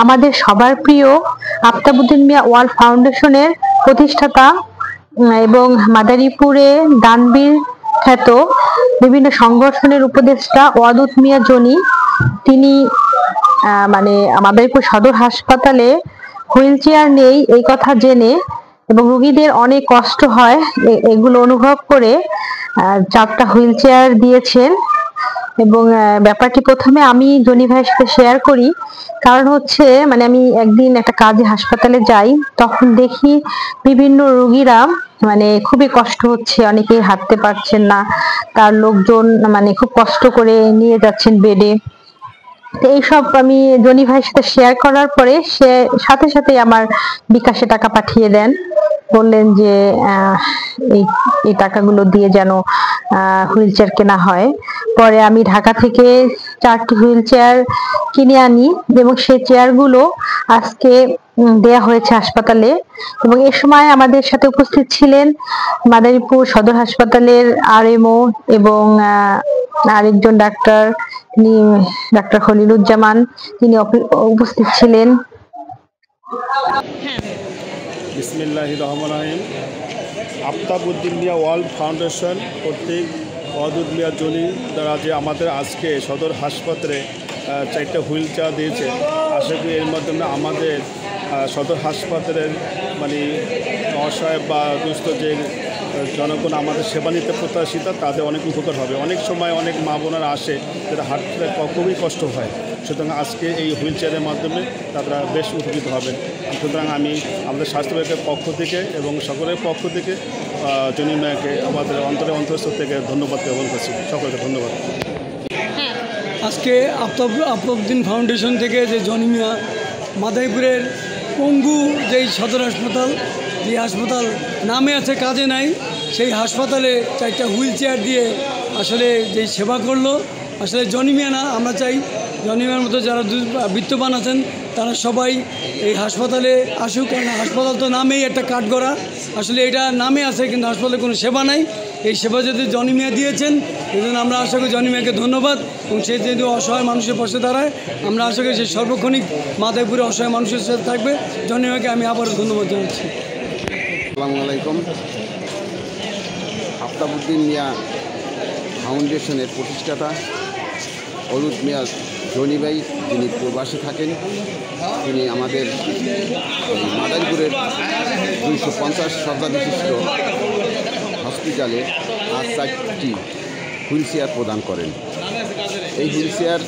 আমাদের সবার প্রিয় আফতাবউদ্দিন মিয়া ওয়ার্ল্ড ফাউন্ডেশনের প্রতিষ্ঠাতা এবং মাদারীপুরে দানবীর খ্যাত বিভিন্ন সংগঠনের উপদেষ্টা ওয়াদুদ মিয়া জনি, তিনি মাদারীপুর সদর হাসপাতালে হুইল চেয়ার নেই এই কথা জেনে এবং রোগীদের অনেক কষ্ট হয় এগুলো অনুভব করে 4টা হুইল চেয়ার দিয়েছেন। এবং ব্যাপারটি প্রথমে আমি জনি ভাইয়ের সাথে শেয়ার করি, কারণ হচ্ছে আমি একদিন একটা কাজে হাসপাতালে যাই, তখন দেখি বিভিন্ন রোগীরা খুবই কষ্ট হচ্ছে, অনেকেই হাঁটতে পারছেন না, তার লোকজন খুব কষ্ট করে নিয়ে যাচ্ছেন বেডে। এইসব আমি জনি ভাইয়ের সাথে শেয়ার করার পরে সে সাথে সাথে আমার বিকাশে টাকা পাঠিয়ে দেন, বললেন যে এই টাকাগুলো দিয়ে যেন হুইল চেয়ার কেনা হয়। পরে আমি ঢাকা থেকে 4টি হুইল চেয়ার কিনে আনি এবং সেই চেয়ারগুলো আজকে দেয়া হয়েছে হাসপাতালে। এবং এ সময় আমাদের সাথে উপস্থিত ছিলেন মাদারীপুর সদর হাসপাতালের আরএমও এবং আরেকজন ডাক্তার, তিনি ডাক্তার খলিলুজ্জামান, তিনি উপস্থিত ছিলেন। বিসমিল্লাহির রহমানির রহিম। আফতাবউদ্দিন মিয়া ওয়ার্ল্ড ফাউন্ডেশন কর্তৃক ওয়াদুদ মিয়া জনি দ্বারা যে আমাদের আজকে সদর হাসপাতালে 4টা হুইল চেয়ার দিয়েছে, আশা করি এর মাধ্যমে আমাদের সদর হাসপাতালের অসহায় বা দুস্থ যে জনগণ আমাদের সেবা নিতে প্রত্যাশিত, তাদের অনেক উপকার হবে। অনেক সময় অনেক মা বোনেরা আসে যারা হাঁটতে খুবই কষ্ট হয়, সুতরাং আজকে এই হুইল চেয়ারের মাধ্যমে তারা বেশ উপকৃত হবেন। সুতরাং আমি আমাদের স্বাস্থ্য বিভাগের পক্ষ থেকে এবং সকলের পক্ষ থেকে জনি মিয়াকে আমাদের অন্তরস্থল থেকে ধন্যবাদ জ্ঞাপন করছি। সকলকে ধন্যবাদ। আজকে আফতাবউদ্দিন ফাউন্ডেশন থেকে যে জনি মিয়া মাদারীপুরের পঙ্গু যেই সদর হাসপাতাল, যে হাসপাতাল নামে আছে কাজে নাই, সেই হাসপাতালে 4টা হুইল চেয়ার দিয়ে আসলে যেই সেবা করলো, আসলে জনি মিয়া না, আমরা চাই জনি মিয়ার মতো যারা বিত্তবান আছেন তারা সবাই এই হাসপাতালে আসুক। কারণ হাসপাতাল তো নামেই একটা কাঠগড়া, আসলে এটা নামে আছে কিন্তু হাসপাতালে কোনো সেবা নাই। এই সেবা যদি জনি মিয়া দিয়েছেন, এই জন্য আমরা আশা করি জনি মিয়াকে ধন্যবাদ। এবং সে যদি অসহায় মানুষের পাশে দাঁড়ায়, আমরা আশা করি সে সর্বক্ষণিক মাদারীপুরে অসহায় মানুষের সাথে থাকবে। জনি মিয়াকে আমি আবারও ধন্যবাদ জানাচ্ছি। আসসালামু আলাইকুম। আফতাবউদ্দিন মিয়া ফাউন্ডেশনের প্রতিষ্ঠাতা ওয়াদুদ মিয়া জনি ভাই, যিনি প্রবাসী থাকেন, তিনি আমাদের মাদারীপুরের 250 শয্যা বিশিষ্ট হসপিটালে আজ 4টি হুইল চেয়ার প্রদান করেন। এই হুইল চেয়ার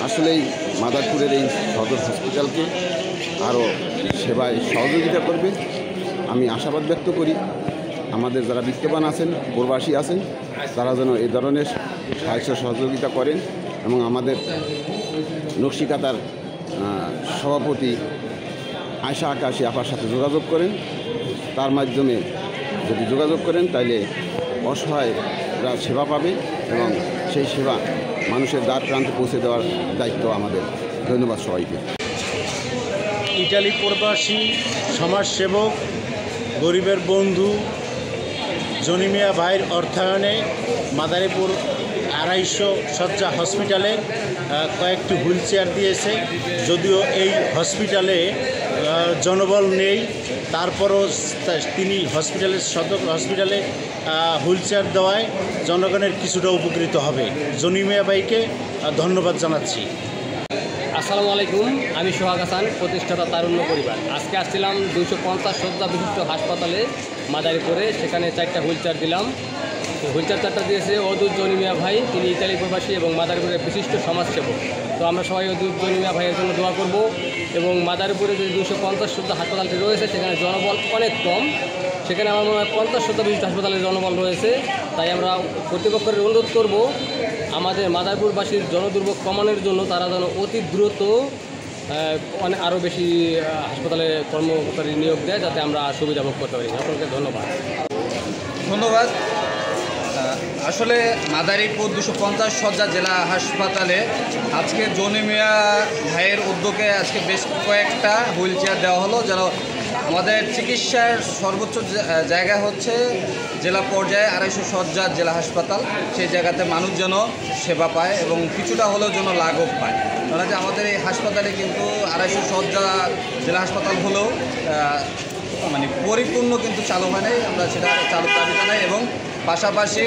আসলেই মাদারীপুরের এই সদর হসপিটালকে আরও সেবায় সহযোগিতা করবে। আমি আশাবাদ ব্যক্ত করি আমাদের যারা বিত্তবান আছেন, প্রবাসী আছেন, তারা যেন এই ধরনের সাহায্য সহযোগিতা করেন এবং আমাদের নকশিকাতার সভাপতি আয়শা আকাশী আপার সাথে যোগাযোগ করেন। তার মাধ্যমে যদি যোগাযোগ করেন তাহলে অসহায়রা সেবা পাবে এবং সেই সেবা মানুষের দ্বার প্রান্তে পৌঁছে দেওয়ার দায়িত্ব আমাদের। ধন্যবাদ সবাইকে। ইটালি প্রবাসী সমাজসেবক, গরিবের বন্ধু জনি মিয়া ভাইয়ের অর্থায়নে মাদারীপুর 250 শয্যা হসপিটালে কয়েকটি হুইল চেয়ার দিয়েছে। যদিও এই হসপিটালে জনবল নেই, তারপরও তিনি সদর হসপিটালে হুইল চেয়ার দেওয়ায় জনগণের কিছুটা উপকৃত হবে। জনি মিয়া ভাইকে ধন্যবাদ জানাচ্ছি। আসসালামু আলাইকুম, আমি সোহাগ হাসান, প্রতিষ্ঠাতা তারুণ্য পরিবার। আজকে আসছিলাম 250 শয্যা বিশিষ্ট হাসপাতালে মাদারীপুরে, সেখানে 4টা হুইল চেয়ার দিলাম। হুইল চেয়ার 4টা দিয়েছে ওয়াদুদ জনি মিয়া ভাই, তিনি ইতালি প্রবাসী এবং মাদারীপুরের বিশিষ্ট সমাজসেবক। তো আমরা সবাই ওয়াদুদ জনি মিয়া ভাইয়ের জন্য দোয়া করব। এবং মাদারীপুরে যে 250 শয্যা হাসপাতালটি রয়েছে সেখানে জনবল অনেক কম, সেখানে আমার মনে হয় 50 শয্যা বিশিষ্ট হাসপাতালে জনবল রয়েছে। তাই আমরা কর্তৃপক্ষের অনুরোধ করব আমাদের মাদারীপুরবাসীর জনদুর্ভোগ কমানোর জন্য তারা যেন অতি দ্রুত আরও বেশি হাসপাতালে কর্মকর্তার নিয়োগ দেয়, যাতে আমরা সুবিধা ভোগ করতে পারি। সকলকে ধন্যবাদ। আসলে মাদারীপুর 250 শয্যা জেলা হাসপাতালে আজকে জনি মিয়া ভাইয়ের উদ্যোগে আজকে বেশ কয়েকটা হুইল চেয়ার দেওয়া হলো, যেন আমাদের চিকিৎসার সর্বোচ্চ জায়গা হচ্ছে জেলা পর্যায়ে 250 শয্যার জেলা হাসপাতাল, সেই জায়গাতে মানুষ যেন সেবা পায় এবং কিছুটা হলেও যেন লাঘব পায়। ধরা যায় আমাদের এই হাসপাতালে কিন্তু 250 শয্যা জেলা হাসপাতাল হলেও মানে পরিপূর্ণ কিন্তু চালু হয় নাই। আমরা সেটা চালু দাবি জানাই এবং পাশাপাশি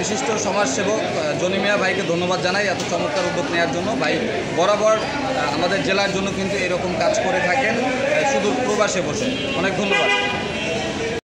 বিশিষ্ট সমাজসেবক জনি মিয়া ভাইকে ধন্যবাদ জানাই এত চমৎকার উদ্যোগ নেওয়ার জন্য। ভাই বরাবর আমাদের জেলার জন্য কিন্তু এরকম কাজ করে থাকেন সুদূর প্রবাসে বসে। অনেক ধন্যবাদ।